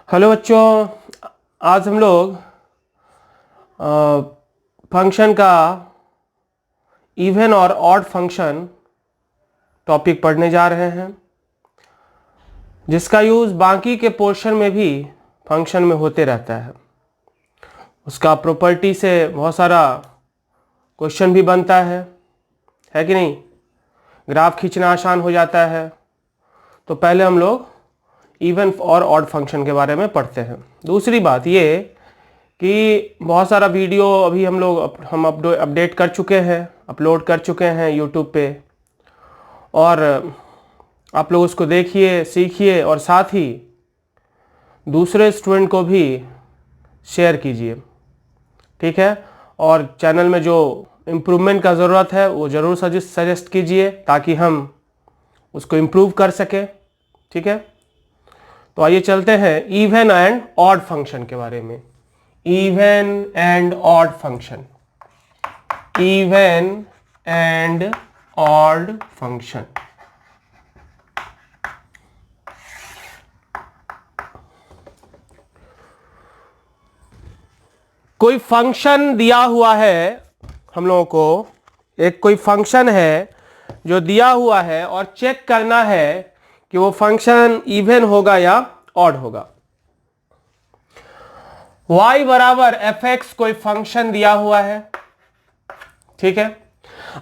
Hello बच्चों, आज हम लोग फंक्शन का इवन और ऑड फंक्शन टॉपिक पढ़ने जा रहे हैं, जिसका यूज़ बाकी के पोर्शन में भी फंक्शन में होते रहता है। उसका प्रॉपर्टी से बहुत सारा क्वेश्चन भी बनता है कि नहीं। ग्राफ खींचना आसान हो जाता है। तो पहले हम लोग इवन और ऑड फंक्शन के बारे में पढ़ते हैं। दूसरी बात ये कि बहुत सारा वीडियो अभी हम अपडेट कर चुके हैं, अपलोड कर चुके हैं यूट्यूब पे, और आप लोग उसको देखिए, सीखिए और साथ ही दूसरे स्टूडेंट को भी शेयर कीजिए, ठीक है। और चैनल में जो इम्प्रूवमेंट का ज़रूरत है वो ज़रूर सजेस्ट कीजिए ताकि हम उसको इम्प्रूव कर सकें, ठीक है। तो आइए चलते हैं इवन एंड ऑड फंक्शन के बारे में। Even and odd function, even and odd function. कोई फंक्शन दिया हुआ है हम लोगों को, एक कोई फंक्शन है जो दिया हुआ है और चेक करना है कि वो फंक्शन इवन होगा या ऑड होगा। y बराबर fx कोई फंक्शन दिया हुआ है, ठीक है।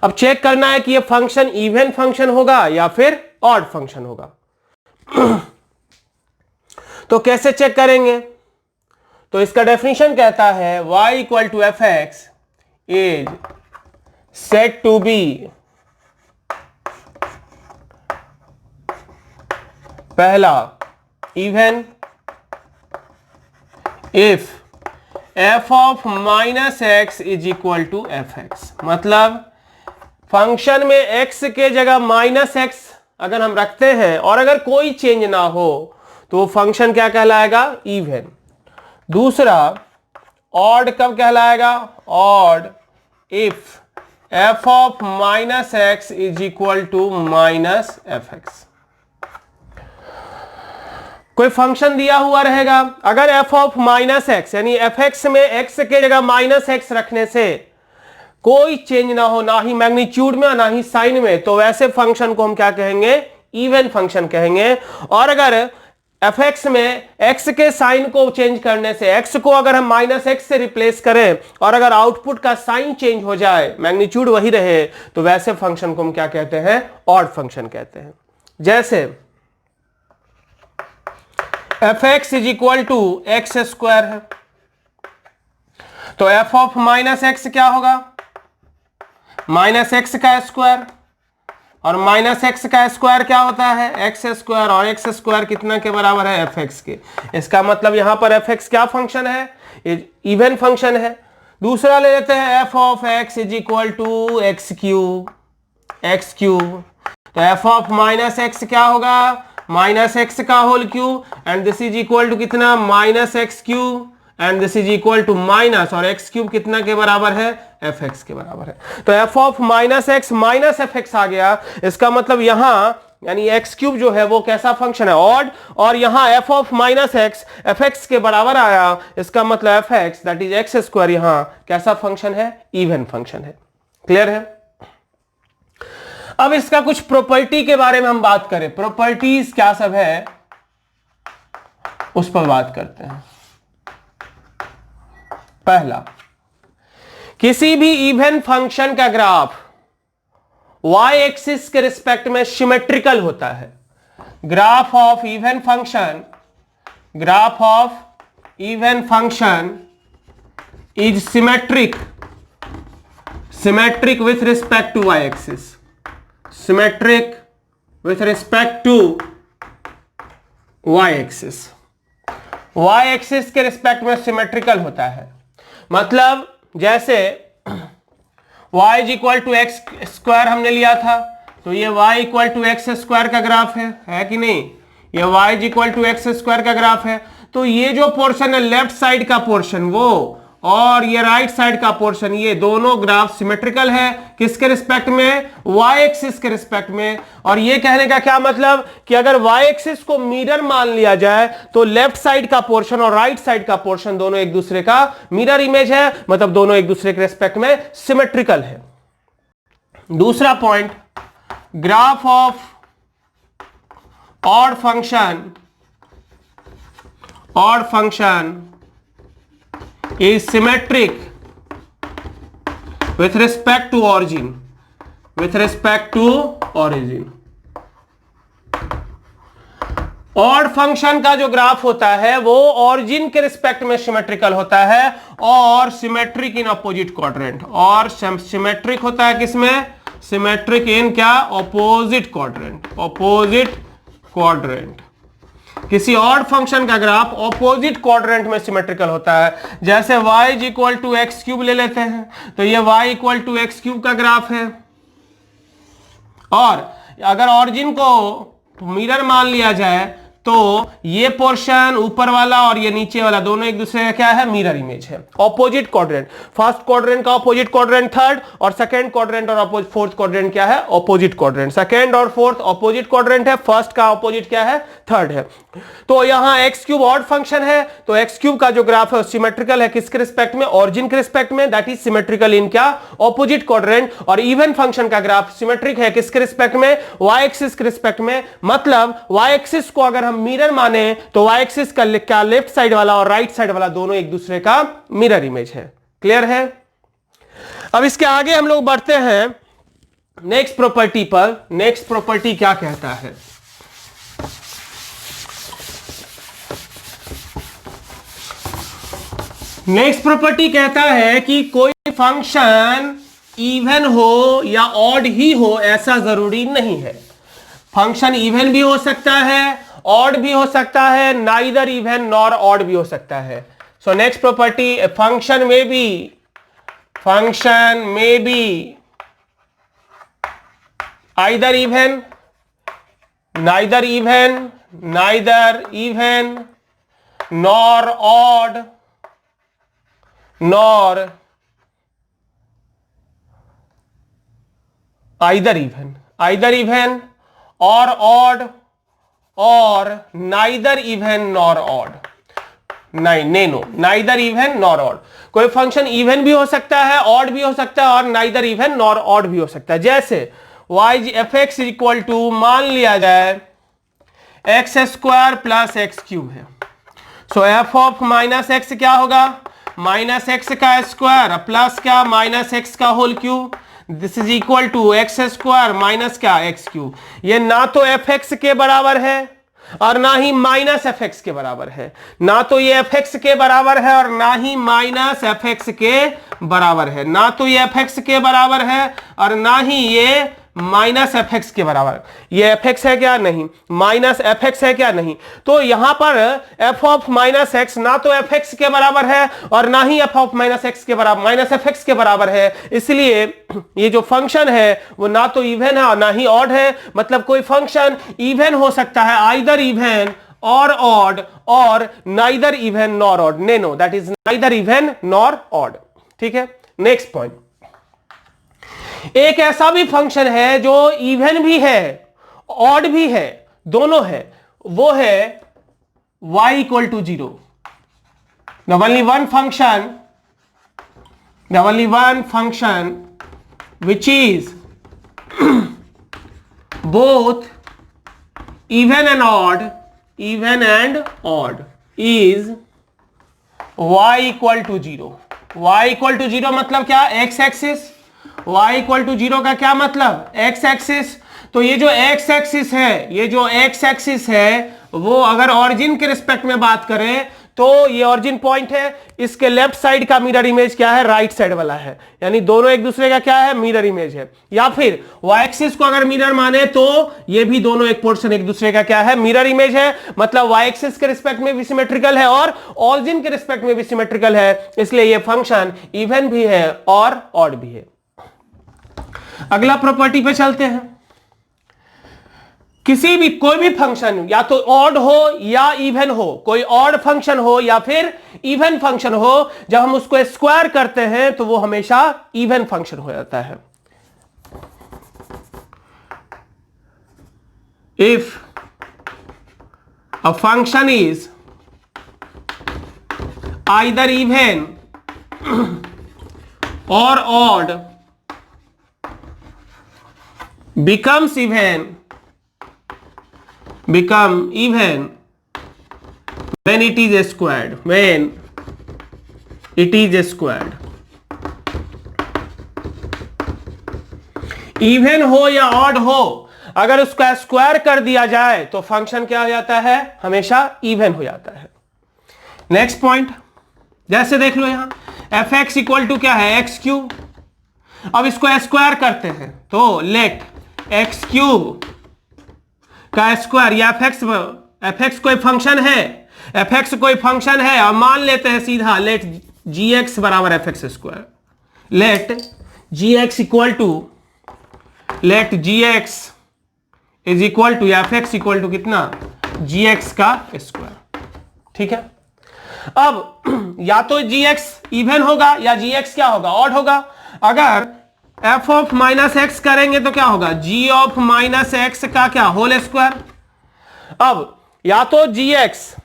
अब चेक करना है कि ये फंक्शन इवन फंक्शन होगा या फिर ऑड फंक्शन होगा। तो कैसे चेक करेंगे? तो इसका डेफिनेशन कहता है y equal to f x is set to be पहला even if f of minus x is equal to f x. मतलब फंक्शन में x के जगह माइनस एक्स अगर हम रखते हैं और अगर कोई चेंज ना हो तो फंक्शन क्या कहलाएगा? इवन। दूसरा ऑड कब कहलाएगा? Odd if f of minus x is equal to minus f x. कोई फंक्शन दिया हुआ रहेगा, अगर f ऑफ माइनस एक्स यानी एफ एक्स में x के जगह माइनस एक्स रखने से कोई चेंज ना हो, ना ही मैग्नीट्यूड में ना ही साइन में, तो वैसे फंक्शन को हम क्या कहेंगे? इवन फंक्शन कहेंगे। और अगर एफ एक्स में x के साइन को चेंज करने से, x को अगर हम माइनस एक्स से रिप्लेस करें और अगर आउटपुट का साइन चेंज हो जाए, मैग्नीट्यूड वही रहे, तो वैसे फंक्शन को हम क्या कहते हैं? ऑड फंक्शन कहते हैं। जैसे f x is equal to x square है, तो एफ ऑफ माइनस एक्स क्या होगा? माइनस एक्स का स्क्वायर, और माइनस एक्स का स्क्वायर क्या होता है? एक्स स्क्वायर, और एक्स स्क्वायर कितना के बराबर है? एफ एक्स के। इसका मतलब यहां पर एफ एक्स क्या फंक्शन है? इवन फंक्शन है। दूसरा ले लेते हैं f of x is equal to x cube, x cube. तो एफ ऑफ माइनस एक्स क्या होगा? माइनस एक्स का whole cube, and this is equal to कितना? Minus x cube, and this is equal to minus, और x cube कितना के बराबर है? एफ एक्स के बराबर है। तो f of minus x minus f x आ गया। इसका मतलब यहां यानी एक्स क्यूब जो है वो कैसा फंक्शन है? ऑड। और यहां F of minus x f x के बराबर आया, इसका मतलब F x that is x square यहां कैसा फंक्शन है? इवन फंक्शन है। क्लियर है? अब इसका कुछ प्रॉपर्टी के बारे में हम बात करें। प्रॉपर्टीज क्या सब है उस पर बात करते हैं। पहला, किसी भी इवन फंक्शन का ग्राफ y एक्सिस के रिस्पेक्ट में सिमेट्रिकल होता है। Graph of even function, graph of even function is symmetric, symmetric with respect to y axis, symmetric with respect to y axis. y axis के respect में symmetrical होता है। मतलब जैसे y is equal to x square हमने लिया था, तो ये y equal to x square का ग्राफ है कि नहीं? ये y is equal to x square का ग्राफ है। तो ये जो पोर्शन है लेफ्ट साइड का पोर्शन वो, और ये राइट साइड का पोर्शन, ये दोनों ग्राफ सिमेट्रिकल है किसके रिस्पेक्ट में, वाई एक्सिस के रिस्पेक्ट में। और ये कहने का क्या मतलब कि अगर वाई एक्सिस को मिरर मान लिया जाए तो लेफ्ट साइड का पोर्शन और राइट साइड का पोर्शन दोनों एक दूसरे का मिरर इमेज है, मतलब दोनों एक दूसरे के रिस्पेक्ट में सिमेट्रिकल है। दूसरा point, graph of odd function is symmetric with respect to origin, odd function का जो ग्राफ होता है वो ऑरिजिन के रिस्पेक्ट में सिमेट्रिकल होता है और सिमेट्रिक इन अपोजिट क्वाड्रेंट, और सिमेट्रिक होता है किसमें, सिमेट्रिक इन क्या, ऑपोजिट क्वाड्रेंट। किसी ऑड फंक्शन का ग्राफ ऑपोजिट क्वाड्रेंट में सिमेट्रिकल होता है। जैसे y is equal to x cube ले लेते हैं, तो ये y equal to x cube का ग्राफ है। और अगर ऑरिजिन को मिरर मान लिया जाए तो ये पोर्शन ऊपर वाला और ये नीचे वाला दोनों एक दूसरे का क्या है, मिरर इमेज है। ऑपोजिट क्वाड्रेंट, फर्स्ट क्वाड्रेंट का ऑपोजिट क्वाड्रेंट थर्ड, और सेकंड क्वाड्रेंट और फोर्थ क्वाड्रेंट क्या है, ऑपोजिट क्वाड्रेंट। सेकंड और फोर्थ ऑपोजिट क्वाड्रेंट है, फर्स्ट का ऑपोजिट क्या है, थर्ड है। तो यहां एक्स क्यूब ऑड फंक्शन है, तो एक्स क्यूब का जो ग्राफ है सिमेट्रिकल है किसके रिस्पेक्ट में, ऑरिजिन के रिस्पेक्ट में, दैट इज सिमेट्रिकल इन क्या, ऑपोजिट क्वाड्रेंट। और इवन फंक्शन का ग्राफ सिमेट्रिक है किसके रिस्पेक्ट में, वाई एक्सिस के रिस्पेक्ट में। मतलब वाई एक्सिस को अगर हम मिरर माने तो वाई एक्सिस का क्या, लेफ्ट साइड वाला और राइट साइड वाला दोनों एक दूसरे का मिरर इमेज है। क्लियर है। अब इसके आगे हम लोग बढ़ते हैं नेक्स्ट प्रॉपर्टी पर। नेक्स्ट प्रॉपर्टी क्या कहता है, नेक्स्ट प्रॉपर्टी कहता है कि कोई फंक्शन इवन हो या ऑड ही हो ऐसा जरूरी नहीं है। फंक्शन इवन भी हो सकता है, ऑड भी हो सकता है, नाइदर इवन नॉर ऑड भी हो सकता है। सो नेक्स्ट प्रॉपर्टी, फंक्शन में be either even, neither even nor odd nor either even और ऑड और neither even nor odd. Neither even nor odd. कोई फंक्शन इवन भी हो सकता है, ऑड भी हो सकता है, और नाइदर इवन नॉर ऑड भी हो सकता है। जैसे y f x equal to, मान लिया जाए x square plus x cube है। So f of minus x क्या होगा, माइनस एक्स का स्क्वायर प्लस क्या, माइनस एक्स का whole cube. This is equal to x square minus क्या, एक्स क्यूब। ये ना तो एफ एक्स के बराबर है और ना ही माइनस एफ एक्स के बराबर है, ना तो ये एफ एक्स के बराबर है और ना ही माइनस एफ एक्स के बराबर है, ना तो ये एफ एक्स के बराबर है और ना ही ये माइनस एफ एक्स के बराबर। ये एफ एक्स है क्या, नहीं, माइनस एफ एक्स है क्या, नहीं। तो यहां पर एफ ऑफ माइनस एक्स ना तो एफ एक्स के बराबर है और ना ही एफ ऑफ माइनस एक्स के बराबर, माइनस एफ एक्स के बराबर है। इसलिए ये जो फंक्शन है वो ना तो इवन है और ना ही ऑड है। मतलब कोई फंक्शन इवन हो सकता है, आइदर इवन और ऑड, और neither even nor odd. No, that is neither even nor odd. ठीक है। नेक्स्ट पॉइंट, एक ऐसा भी फंक्शन है जो इवन भी है ऑड भी है, दोनों है, वो है y equal to 0। Only one function which is both even and odd is y equal to 0। y equal to 0 मतलब क्या, x axis. y equal to 0 का क्या मतलब, x एक्सिस। तो ये जो x एक्सिस है वो अगर ऑरिजिन के रिस्पेक्ट में बात करें तो ये ऑरिजिन पॉइंट है, इसके लेफ्ट साइड का मिरर इमेज क्या है, राइट साइड वाला है, यानी दोनों एक दूसरे का क्या है, मिरर इमेज है। या फिर y एक्सिस को अगर मिरर माने तो ये भी दोनों एक पोर्शन एक दूसरे का क्या है, मिरर इमेज है। मतलब y एक्सिस के रिस्पेक्ट में भी सिमेट्रिकल है और ऑरिजिन के रिस्पेक्ट में भी सिमेट्रिकल है, इसलिए ये फंक्शन इवन भी है और ऑड भी है। अगला प्रॉपर्टी पे चलते हैं। किसी भी कोई भी फंक्शन या तो ऑड हो या इवन हो, कोई ऑड फंक्शन हो या फिर इवन फंक्शन हो, जब हम उसको स्क्वायर करते हैं तो वो हमेशा इवन फंक्शन हो जाता है। If a function is either even और odd becomes even when it is squared, even हो या ऑड हो, अगर उसका स्क्वायर कर दिया जाए तो फंक्शन क्या हो जाता है, हमेशा इवन हो जाता है। नेक्स्ट पॉइंट, जैसे देख लो यहां एफ एक्स इक्वल टू क्या है, एक्स क्यूब। अब इसको स्क्वायर करते हैं तो लेट एक्स क्यूब का स्क्वायर, या एफ एक्स कोई फंक्शन है, एफ एक्स कोई फंक्शन है और मान लेते हैं सीधा लेट जी एक्स बराबर f x square, let g x equal to, let g x is equal to f x equal to कितना, जी एक्स का स्क्वायर। ठीक है, अब या तो जी एक्स इवन होगा या जी एक्स क्या होगा, ऑड होगा। अगर f ऑफ माइनस एक्स करेंगे तो क्या होगा, g ऑफ माइनस एक्स का क्या, होल स्क्वायर। अब या तो जी एक्स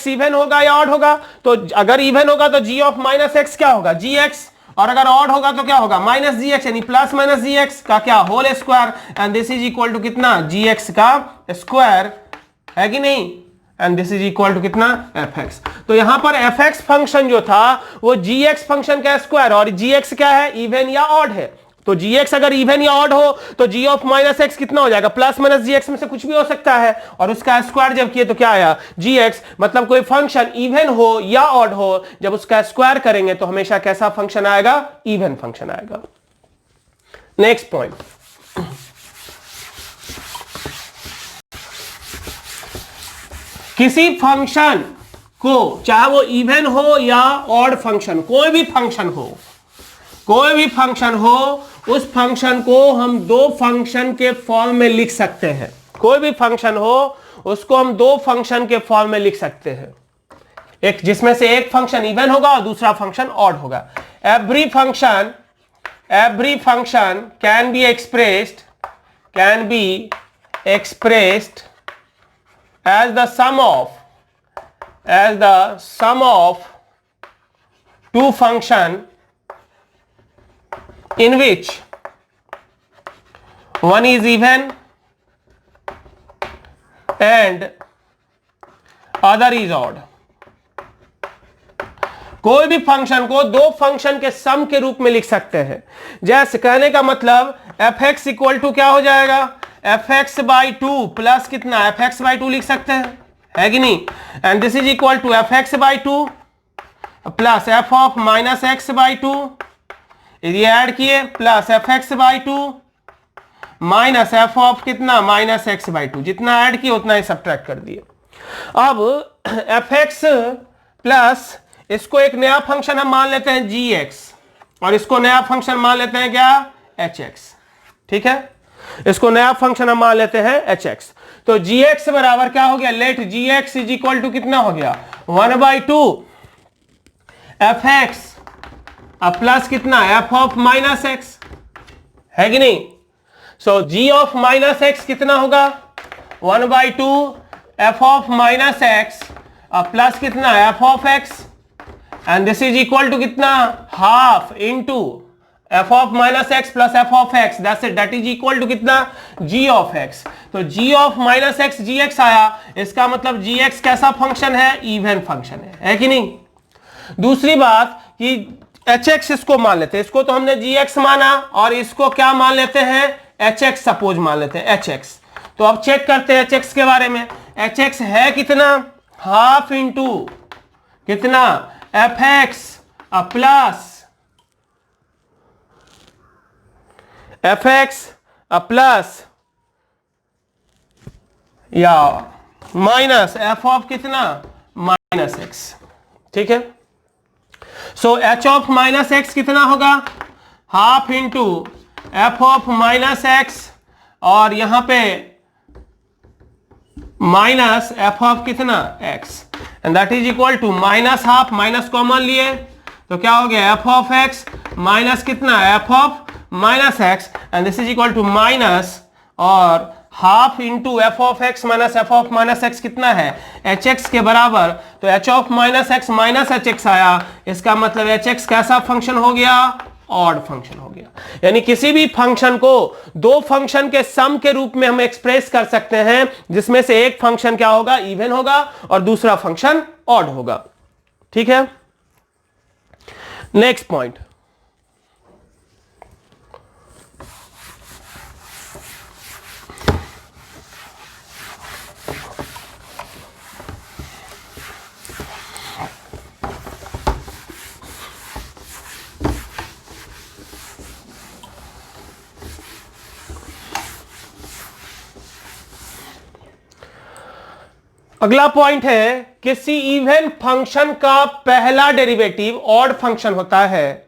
इवन होगा या ऑड होगा, तो अगर इवन होगा तो g ऑफ माइनस एक्स क्या होगा, जी एक्स, और अगर ऑड होगा तो क्या होगा, माइनस जी एक्स, यानी प्लस माइनस जी एक्स का क्या, whole square, and this is equal to कितना, जी एक्स का स्क्वायर, है कि नहीं, and this is equal to कितना, एफ एक्स। तो यहां पर एफ एक्स फंक्शन जो था वो जी एक्स फंक्शन का स्क्वायर, और जी एक्स क्या है, इवन या ऑड है। तो जी एक्स अगर इवन या ऑड हो तो जी ऑफ माइनस एक्स कितना हो जाएगा, प्लस माइनस जी एक्स में से कुछ भी हो सकता है, और उसका स्क्वायर जब किए तो क्या आया, जी एक्स। मतलब कोई फंक्शन इवन हो या ऑड हो, जब उसका स्क्वायर करेंगे तो हमेशा कैसा फंक्शन आएगा, इवन फंक्शन आएगा। नेक्स्ट पॉइंट, किसी फंक्शन को, चाहे वो इवन हो या ऑड फंक्शन, कोई भी फंक्शन हो, उस फंक्शन को हम दो फंक्शन के फॉर्म में लिख सकते हैं। कोई भी फंक्शन हो उसको हम दो फंक्शन के फॉर्म में लिख सकते हैं, एक जिसमें से एक फंक्शन इवन होगा और दूसरा फंक्शन ऑड होगा। Every function can be expressed as the sum of two function in which one is even and other is odd। कोई भी फंक्शन को दो फंक्शन के सम के रूप में लिख सकते हैं। जैसे कहने का मतलब एफ एक्स इक्वल टू क्या हो जाएगा, f x by two plus कितना, एफ एक्स बाई टू लिख सकते हैं, है कि नहीं, and this is equal to f x by two plus f of minus x by two, ये ऐड किए, plus f x by two minus f of कितना, माइनस एक्स बाई टू, जितना ऐड किए उतना ही सब्ट्रैक्ट कर दिए। अब F x plus इसको एक नया फंक्शन हम मान लेते हैं जी एक्स, और इसको नया फंक्शन मान लेते हैं क्या, एच एक्स। ठीक है, इसको नया फंक्शन हम मान लेते हैं एच एक्स। तो जी एक्स बराबर क्या हो गया, let g x is equal to कितना हो गया, 1/2 एफ एक्स प्लस कितना, एफ ऑफ माइनस एक्स, है कि नहीं। So g of minus x कितना होगा, 1/2 f of minus x plus कितना, f of x, and this is equal to कितना, half into f of minus x plus f of x, that is equal to कितना, g of x. तो g of minus x ji x आया, इसका मतलब जी x कैसा function है, even function है कि नहीं। दूसरी बात कि एच एक्स इसको मान लेते हैं, इसको तो हमने जी एक्स माना और इसको क्या मान लेते हैं, एच एक्स सपोज मान लेते हैं, एच एक्स। तो अब चेक करते हैं एच एक्स के बारे में। एच एक्स है कितना, हाफ इंटू कितना, f x plus f x plus या माइनस एफ ऑफ कितना, माइनस एक्स। ठीक है, so h of minus x कितना होगा, half into f of minus x और यहां पे माइनस एफ ऑफ कितना x, and that is equal to minus half, minus common लिए तो क्या हो गया एफ ऑफ x माइनस कितना f of minus x, and this is equal to minus और half into f of x minus f of minus x कितना है H x के बराबर, तो H of minus x minus H x आया, इसका मतलब एच एक्स कैसा फंक्शन हो गया, ऑड फंक्शन हो गया। यानी किसी भी फंक्शन को दो फंक्शन के सम के रूप में हम एक्सप्रेस कर सकते हैं, जिसमें से एक फंक्शन क्या होगा, इवन होगा और दूसरा फंक्शन ऑड होगा। ठीक है, नेक्स्ट पॉइंट, अगला पॉइंट है किसी इवन फंक्शन का पहला डेरिवेटिव ऑड फंक्शन होता है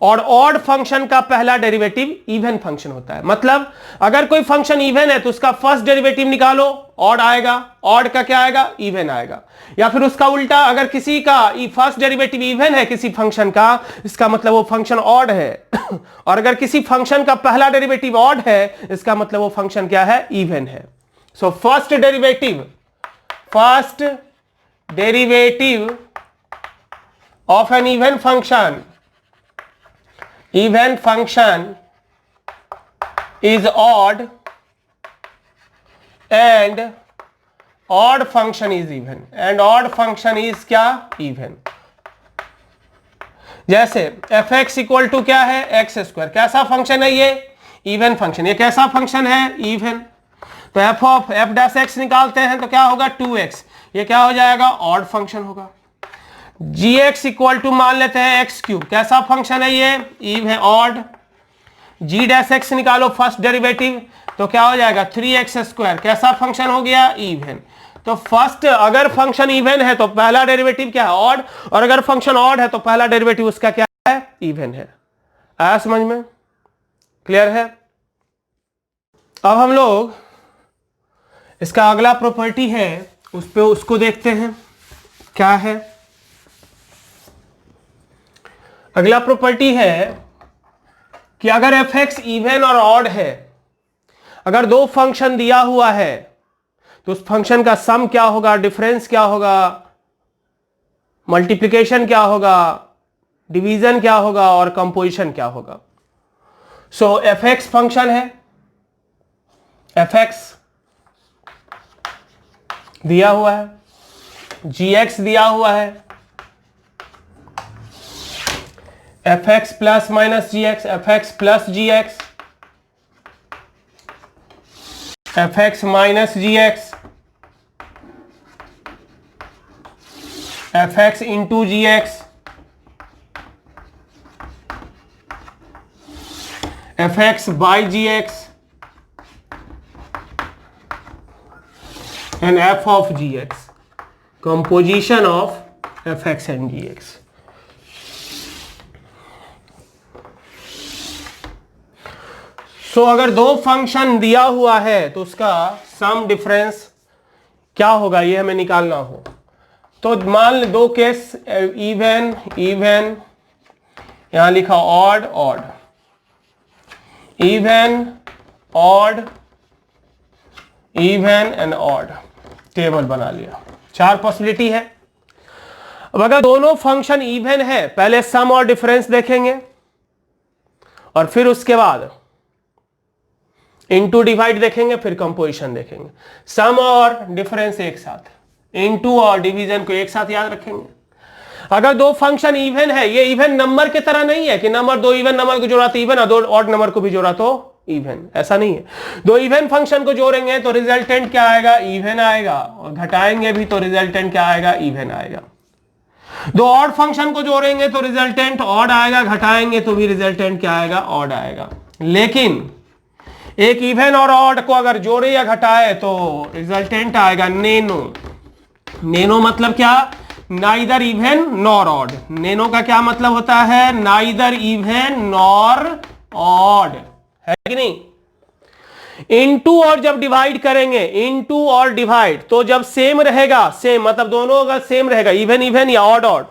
और ऑड फंक्शन का पहला डेरिवेटिव इवन फंक्शन होता है। मतलब अगर कोई फंक्शन इवन है तो उसका फर्स्ट डेरिवेटिव निकालो, ऑड आएगा, ऑड का क्या आएगा, इवन आएगा। या फिर उसका उल्टा, अगर किसी का फर्स्ट डेरिवेटिव इवन है किसी फंक्शन का, इसका मतलब वो फंक्शन ऑड है और अगर किसी फंक्शन का पहला डेरिवेटिव ऑड है, इसका मतलब वो फंक्शन क्या है, इवन है। So first derivative of an even function is odd and odd function is even, and odd function is क्या, even। जैसे एफ एक्स इक्वल टू क्या है, एक्स स्क्वायर, कैसा फंक्शन है ये, इवन फंक्शन। ये कैसा फंक्शन है, इवन। तो f of F dash x निकालते हैं तो क्या होगा, 2x, ये क्या हो जाएगा, ऑड फंक्शन होगा। जी एक्स इक्वल टू मान लेते हैं एक्स क्यूब, कैसा फंक्शन है ये, इव है, ऑड। जी डैश एक्स निकालो फर्स्ट डेरिवेटिव तो क्या हो जाएगा, 3x स्क्वायर, कैसा फंक्शन हो गया, इवन। तो फर्स्ट अगर फंक्शन इवन है तो पहला डेरिवेटिव क्या है, ऑड, और अगर फंक्शन ऑड है तो पहला डेरिवेटिव उसका क्या है, इवन है। आया समझ में, क्लियर है। अब हम लोग इसका अगला प्रॉपर्टी है उसको देखते हैं क्या है। अगला प्रॉपर्टी है कि अगर एफ एक्स इवन और ऑड है, अगर दो फंक्शन दिया हुआ है तो उस फंक्शन का सम क्या होगा, डिफरेंस क्या होगा, मल्टीप्लिकेशन क्या होगा, डिवीजन क्या होगा और कंपोजिशन क्या होगा। सो एफ एक्स फंक्शन है, एफ एक्स दिया हुआ है, जी एक्स दिया हुआ है, f x plus minus g x, f x plus g x, f x minus g x, f x into g x, f x by g x and f of gx, composition of fx and gx। So अगर दो function दिया हुआ है तो उसका some difference क्या होगा ये हमें निकालना हो, तो मान ले दो केस, इवन इवन, यहां लिखा odd odd, even odd, even and odd, table बना लिया, चार पॉसिबिलिटी है। अब अगर दोनों फंक्शन इवन है, पहले सम और डिफरेंस देखेंगे और फिर उसके बाद इनटू डिवाइड देखेंगे, फिर कंपोजिशन देखेंगे। सम और डिफरेंस एक साथ, इनटू और डिवीजन को एक साथ याद रखेंगे। अगर दो फंक्शन इवन है, ये इवन नंबर की तरह नहीं है कि नंबर दो इवन नंबर को जोड़ा तो इवन और दो ऑड नंबर को भी जोड़ा तो इवन, ऐसा नहीं है। दो इवन फंक्शन को जोड़ेंगे तो रिजल्टेंट क्या आएगा, इवन आएगा, और घटाएंगे भी तो रिजल्टेंट क्या आएगा, इवन आएगा। दो ऑड फंक्शन को जोड़ेंगे तो रिजल्टेंट ऑड आएगा, घटाएंगे तो भी रिजल्टेंट क्या आएगा, ऑड आएगा। लेकिन एक इवन और ऑड को अगर जोड़े या घटाए तो रिजल्टेंट आएगा नेनो। नेनो मतलब क्या, नाइदर इवन नॉर ऑड। नेनो का क्या मतलब होता है, नाइदर इवन नॉर ऑड, है कि नहीं। इनटू और जब डिवाइड करेंगे, इनटू और डिवाइड, तो जब सेम रहेगा, सेम मतलब दोनों अगर सेम रहेगा, इवन इवन या ऑड ऑड,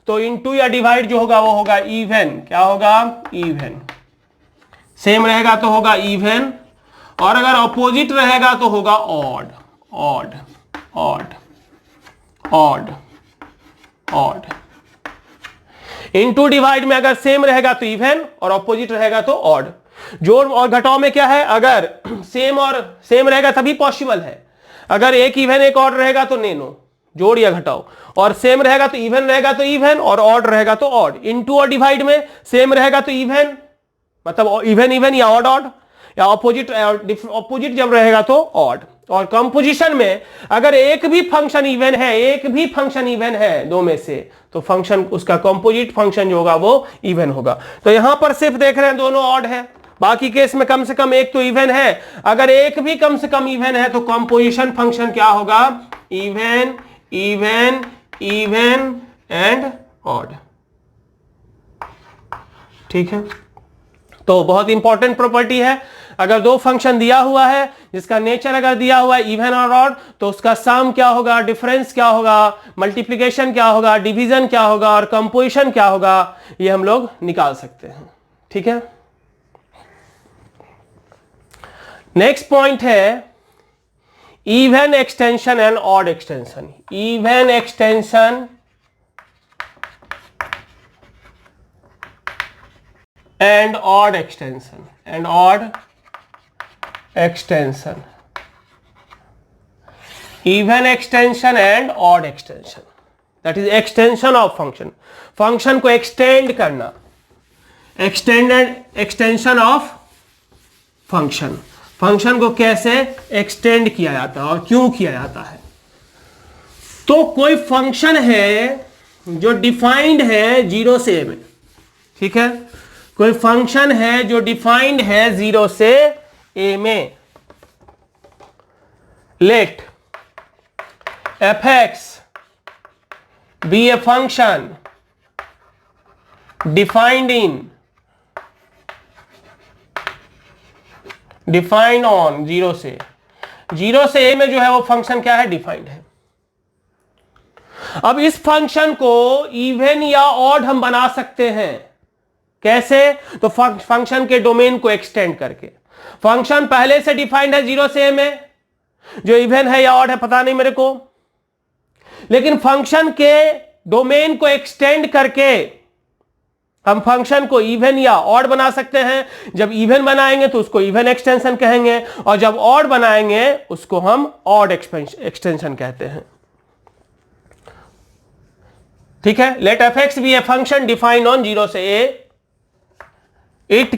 तो इनटू या डिवाइड जो होगा वो होगा इवन। क्या होगा? इवन। सेम रहेगा तो होगा इवन, और अगर अपोजिट रहेगा तो होगा odd. Odd odd odd odd. Into divide में अगर सेम रहेगा तो इवन और अपोजिट रहेगा तो ऑड। जोड़ और घटाव में क्या है, अगर सेम और सेम रहेगा तभी पॉसिबल है, अगर एक इवन एक ऑड रहेगा तो नैनो, जोड़ या घटाओ, और सेम रहेगा तो इवन रहेगा तो इवन, और ऑड रहेगा तो ऑड। इनटू और डिवाइड में सेम रहेगा तो इवन, मतलब इवन इवन या ऑड ऑड, या ऑपोजिट जब रहेगा तो ऑड। और कंपोजिशन में अगर एक भी फंक्शन इवन है, एक भी फंक्शन इवन है दो में से, तो फंक्शन उसका कंपोजिट फंक्शन जो होगा वो इवन होगा। तो यहां पर सिर्फ देख रहे हैं दोनों ऑड है, बाकी केस में कम से कम एक तो इवन है। अगर एक भी कम से कम इवन है तो कंपोजिशन फंक्शन क्या होगा? Even even even and odd. ठीक है, तो बहुत इंपॉर्टेंट प्रॉपर्टी है। अगर दो फंक्शन दिया हुआ है जिसका नेचर अगर दिया हुआ है इवन और ऑड, तो उसका सम क्या होगा, डिफरेंस क्या होगा, मल्टीप्लिकेशन क्या होगा, डिवीजन क्या होगा और कंपोजिशन क्या होगा, ये हम लोग निकाल सकते हैं। ठीक है, नेक्स्ट पॉइंट है even extension and odd extension. Even extension and odd extension, and odd extension, even extension and odd extension, that is extension of function, function को extend करना, extended extension of function, function को कैसे extend किया जाता है और क्यों किया जाता है। तो कोई function है जो डिफाइंड है 0 से a में, ठीक है, कोई फंक्शन है जो डिफाइंड है 0 से a में। Let fx be a function defined on 0 से, 0 से a में जो है वो फंक्शन क्या है, डिफाइंड है। अब इस फंक्शन को इवन या ऑड हम बना सकते हैं, कैसे? तो फंक्शन के डोमेन को एक्सटेंड करके। फंक्शन पहले से डिफाइंड है 0 से a में, जो इवन है या ऑड है पता नहीं मेरे को, लेकिन फंक्शन के डोमेन को एक्सटेंड करके हम फंक्शन को इवन या ऑड बना सकते हैं। जब इवन बनाएंगे तो उसको इवन एक्सटेंशन कहेंगे, और जब ऑड बनाएंगे उसको हम ऑड एक्सटेंशन कहते हैं। ठीक है, let fx be a function defined on 0 से a, it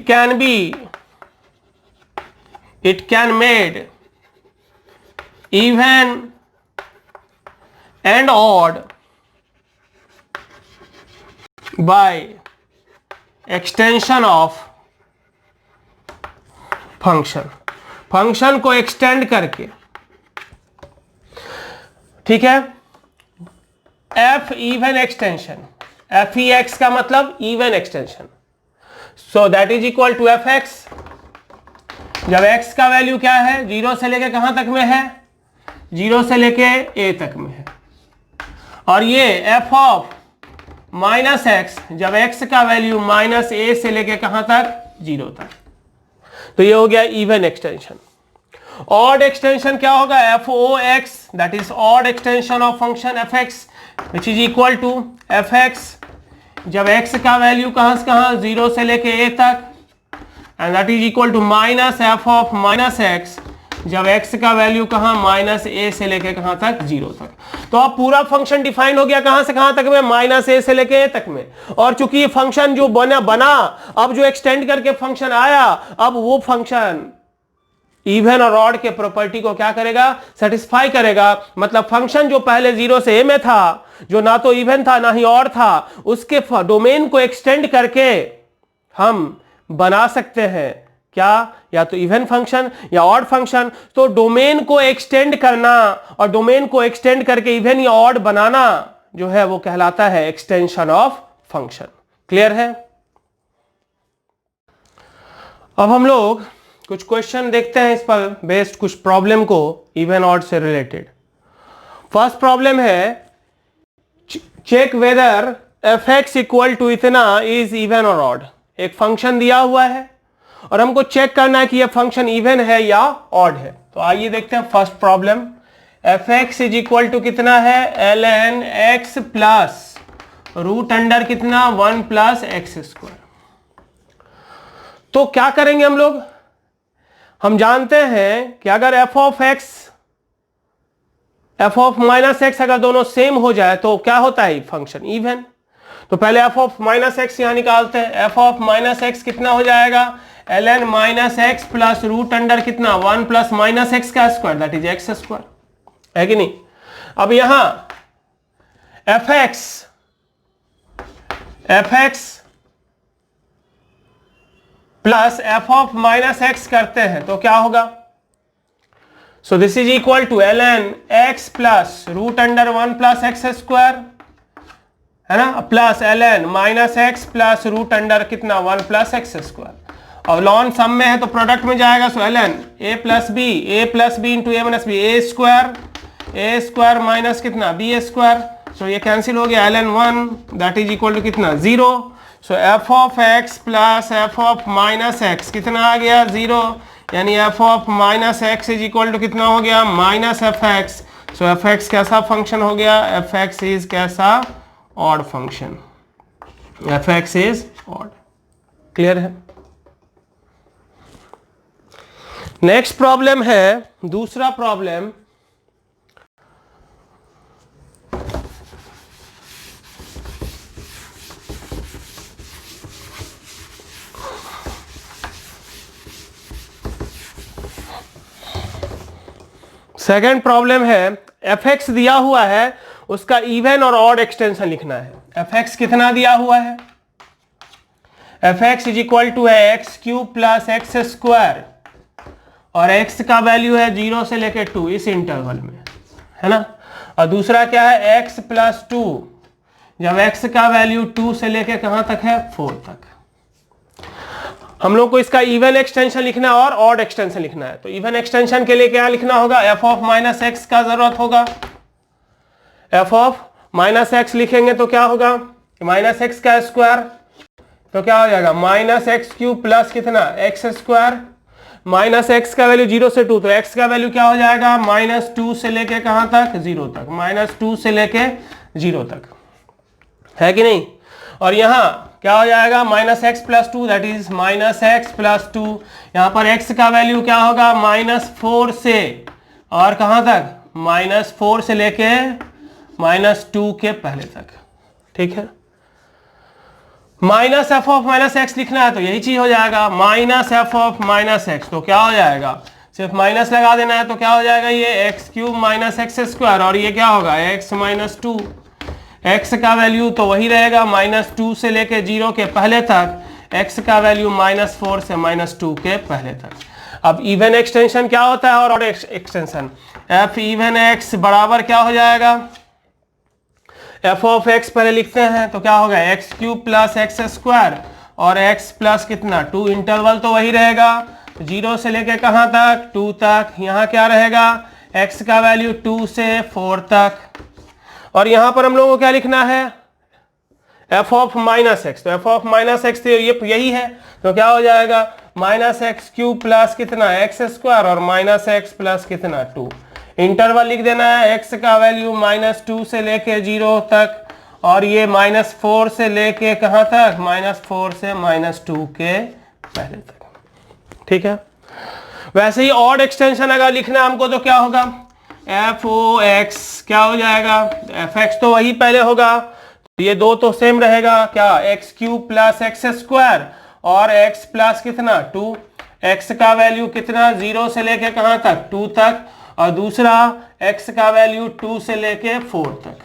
can made even and odd by extension of function, function को एक्सटेंड करके। ठीक है, f even extension, fex का मतलब even extension, so that is equal to fx। जब x का value क्या है, 0 से लेके कहां तक में है, 0 से लेके a तक में है, और ये f ऑफ माइनस एक्स, जब x का वैल्यू माइनस a से लेके कहां तक, 0 तक, तो ये हो गया इवन एक्सटेंशन। ऑड एक्सटेंशन क्या होगा, f(x), that is odd extension of function fx which is equal to fx जब x का वैल्यू कहां से कहां, 0 से लेके a तक, and that is equal to minus f of minus x जब x का वैल्यू कहां, माइनस a से लेके कहां तक, 0 तक। तो अब पूरा फंक्शन डिफाइन हो गया कहां से कहां तक में, माइनस a से लेके a तक में। और चूंकि ये फंक्शन जो बना अब जो एक्सटेंड करके फंक्शन आया, अब वो फंक्शन इवन और ऑड के प्रॉपर्टी को क्या करेगा, सेटिस्फाई करेगा। मतलब फंक्शन जो पहले 0 से a में था, जो ना तो इवन था ना ही ऑड था, उसके डोमेन को एक्सटेंड करके हम बना सकते हैं क्या, या तो इवन फंक्शन या ऑड फंक्शन। तो डोमेन को एक्सटेंड करना और डोमेन को एक्सटेंड करके इवन या ऑड बनाना जो है वो कहलाता है एक्सटेंशन ऑफ फंक्शन। क्लियर है? अब हम लोग कुछ क्वेश्चन देखते हैं इस पर बेस्ड, कुछ प्रॉब्लम को इवन ऑड से रिलेटेड। फर्स्ट प्रॉब्लम है check whether f x equal to इतना इज इवन और ऑड। एक फंक्शन दिया हुआ है और हमको चेक करना है कि यह फंक्शन इवन है या ऑड है। तो आइए देखते हैं first problem. F x is equal to कितना है, l n x plus root under कितना 1 प्लस एक्स स्क्वायर। तो क्या करेंगे हम लोग, हम जानते हैं कि अगर एफ ऑफ माइनस एक्स अगर दोनों सेम हो जाए तो क्या होता है फंक्शन इवन। तो पहले एफ ऑफ माइनस एक्स यहां निकालते हैं। एफ ऑफ माइनस एक्स कितना हो जाएगा, l n minus x plus root under कितना 1 प्लस माइनस एक्स का square that is x square, है कि नहीं। अब यहां f x plus f of minus x करते हैं तो क्या होगा, so this is equal to l n x plus root under 1 plus x square, है ना, plus l n minus x plus root under कितना 1 प्लस एक्स स्क्वायर। और lawn sum में है तो प्रोडक्ट में जाएगा, so l n a plus b into a minus b, a square minus कितना बी स्क्वायर। सो ये कैंसिल हो गया, l n 1 that is equal to कितना 0। So f of x plus f of minus x कितना आ गया 0, यानी f of minus x is equal to कितना हो गया minus f x. So f x कैसा फंक्शन हो गया, एफ एक्स इज कैसा odd function, F x is odd. Clear है। नेक्स्ट प्रॉब्लम है दूसरा प्रॉब्लम, सेकेंड प्रॉब्लम है एफ एक्स दिया हुआ है, उसका इवन और ऑड एक्सटेंशन लिखना है। एफ एक्स कितना दिया हुआ है, f x is equal to है x cube plus x square और एक्स का वैल्यू है 0 से लेकर 2 इस इंटरवल में, है ना। और दूसरा क्या है एक्स प्लस 2, जब एक्स का वैल्यू 2 से लेकर कहां तक है 4 तक। हम लोग को इसका इवन एक्सटेंशन लिखना है और ऑड एक्सटेंशन लिखना है। तो इवन एक्सटेंशन के लिए क्या लिखना होगा, एफ ऑफ माइनस एक्स का जरूरत होगा। एफ ऑफ माइनस एक्स लिखेंगे तो क्या होगा, माइनस एक्स का स्क्वायर तो क्या हो जाएगा माइनस एक्स क्यूब प्लस कितना एक्स स्क्वायर, माइनस एक्स का वैल्यू 0 से 2 तो एक्स का वैल्यू क्या हो जाएगा माइनस 2 से लेके कहां तक 0 तक, माइनस 2 से लेके 0 तक, है कि नहीं। और यहां क्या हो जाएगा minus x plus 2 that is minus x plus 2। यहां पर एक्स का वैल्यू क्या होगा माइनस 4 से और कहां तक माइनस 4 से लेके माइनस 2 के पहले तक, ठीक है। Minus f of minus x लिखना है तो यही चीज हो जाएगा minus f of minus x, तो क्या हो जाएगा सिर्फ माइनस लगा देना है तो क्या हो जाएगा ये x cube minus x square और ये क्या होगा एक्स माइनस 2। एक्स का वैल्यू तो वही रहेगा माइनस 2 से लेके 0 के पहले तक, एक्स का वैल्यू माइनस 4 से माइनस 2 के पहले तक। अब इवन एक्सटेंशन क्या होता है और odd extension, F even x बराबर क्या हो जाएगा, एफ ऑफ एक्स पहले लिखते हैं तो क्या होगा x cube plus x square और एक्स प्लस कितना 2, इंटरवल तो वही रहेगा 0 से लेके कहां तक 2 तक। यहाँ क्या रहेगा एक्स का वैल्यू 2 से 4 तक। और यहां पर हम लोगों को क्या लिखना है एफ ऑफ माइनस एक्स, तो एफ ऑफ माइनस एक्स तो ये यही है तो क्या हो जाएगा माइनस एक्स क्यूब प्लस कितना एक्स स्क्वायर और माइनस एक्स प्लस कितना 2, इंटरवल लिख देना है एक्स का वैल्यू माइनस 2 से लेके 0 तक और ये माइनस 4 से लेके कहां तक माइनस 4 से माइनस 2 के पहले तक, ठीक है। वैसे ही ऑड एक्सटेंशन अगर लिखना हमको तो क्या होगा एफ ओ एक्स क्या हो जाएगा, एफ एक्स तो वही पहले होगा तो ये दो तो सेम रहेगा क्या x cube plus x square और एक्स प्लस कितना 2, एक्स का वैल्यू कितना 0 से लेके कहां तक 2 तक और दूसरा एक्स का वैल्यू 2 से लेके 4 तक।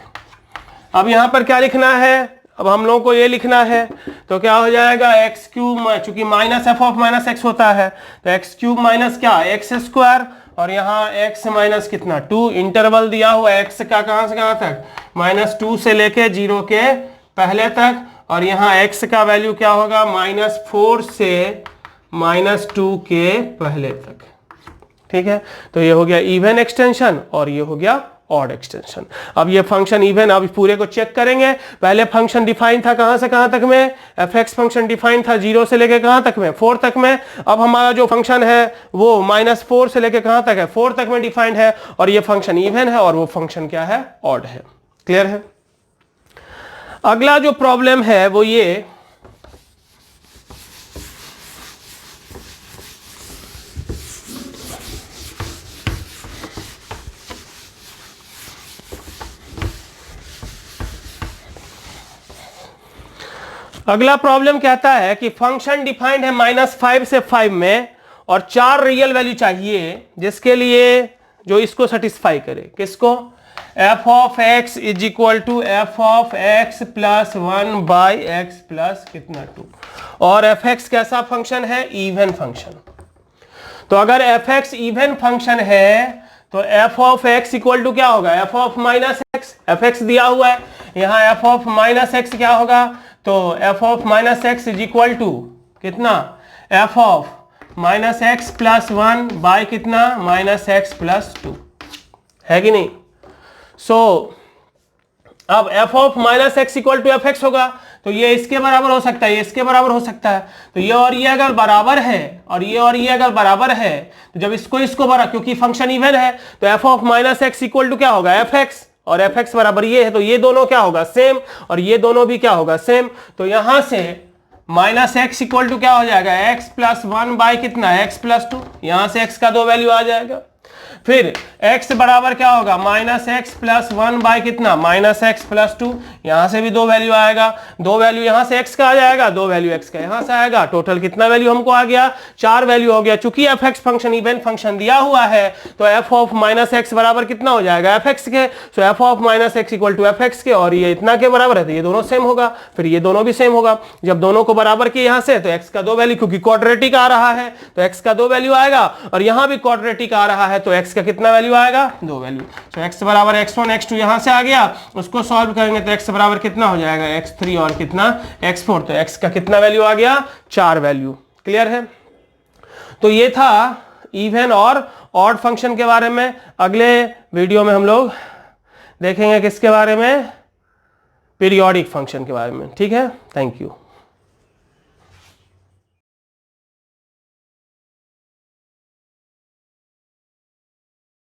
अब यहां पर क्या लिखना है, अब हम लोगों को ये लिखना है तो क्या हो जाएगा एक्स क्यूब, चूंकि minus f of minus x होता है तो एक्स क्यूब माइनस क्या एक्स स्क्वायर और यहाँ x माइनस कितना 2, इंटरवल दिया हुआ x का कहां से कहां तक माइनस 2 से लेके 0 के पहले तक और यहाँ x का वैल्यू क्या होगा माइनस 4 से -2 के पहले तक। ठीक है, तो ये हो गया इवन एक्सटेंशन और ये हो गया ऑड एक्सटेंशन। अब ये फंक्शन इवन, अब पूरे को चेक करेंगे। पहले फंक्शन डिफाइन था कहां से कहां तक में, fx फंक्शन डिफाइन था 0 से लेके कहां तक में, 4 तक में। अब हमारा जो फंक्शन है वो -4 से लेके कहां तक है, 4 तक में डिफाइंड है, और ये फंक्शन इवन है और वो फंक्शन क्या है, ऑड है। क्लियर है। अगला जो प्रॉब्लम है वो ये, अगला प्रॉब्लम कहता है कि फंक्शन डिफाइंड है -5 से 5 में और 4 रियल वैल्यू चाहिए, जिसके लिए जो इसको सेटिस्फाई करे। किसको, f of x is equal to f of x plus 1 by x plus कितना 2, और fx कैसा फंक्शन है, इवन फंक्शन। तो अगर fx इवन फंक्शन है तो f of x equal to क्या होगा, f of minus x, fx दिया हुआ है, यहां f ऑफ माइनस एक्स क्या होगा, तो f of minus x is equal to कितना, f of minus x plus 1 by कितना, माइनस एक्स प्लस 2, है कि नहीं। सो अब f of minus x equal to f x होगा, तो ये इसके बराबर हो सकता है, ये इसके बराबर हो सकता है। तो ये और ये अगर बराबर है और ये अगर बराबर है, तो जब इसको बराबर, क्योंकि फंक्शन इवन है, तो f of minus x equal to क्या होगा, एफ एक्स, और एफ एक्स बराबर ये है, तो ये दोनों क्या होगा, सेम, और ये दोनों भी क्या होगा, सेम। तो यहां से माइनस एक्स इक्वल टू क्या हो जाएगा, एक्स प्लस 1 बाई कितना, एक्स प्लस 2, यहां से एक्स का 2 वैल्यू आ जाएगा। फिर x बराबर क्या होगा, माइनस एक्स प्लस 1 बाई कितना, माइनस एक्स प्लस 2, यहां से भी 2 वैल्यू आएगा, 2 वैल्यू यहां से x का आ जाएगा, 2 वैल्यू x का यहां से आएगा, टोटल कितना वैल्यू हमको आ गया, 4 वैल्यू हो गया। चूंकि F x function even function दिया हुआ है, तो एफ ऑफ माइनस एक्स बराबर कितना हो जाएगा, एफ एक्स के, so f of minus x equal to f x के, और ये इतना के बराबर है, तो ये दोनों सेम होगा, फिर ये दोनों भी सेम होगा। जब दोनों को बराबर किए यहां से, तो x का 2 वैल्यू, क्योंकि क्वाड्रेटिक आ रहा है तो x का 2 वैल्यू आएगा, और यहां भी क्वाड्रेटिक आ रहा है तो x का कितना वैल्यू आएगा, 2 वैल्यू। तो x बराबर x1 x2 यहां से आ गया, उसको सॉल्व करेंगे तो x बराबर कितना हो जाएगा, x3 और कितना x4, तो x का कितना वैल्यू आ गया, 4 वैल्यू। क्लियर है। तो ये था इवन और ऑड फंक्शन के बारे में। अगले वीडियो में हम लोग देखेंगे किसके बारे में, पीरियोडिक फंक्शन के बारे में। ठीक है, थैंक यू।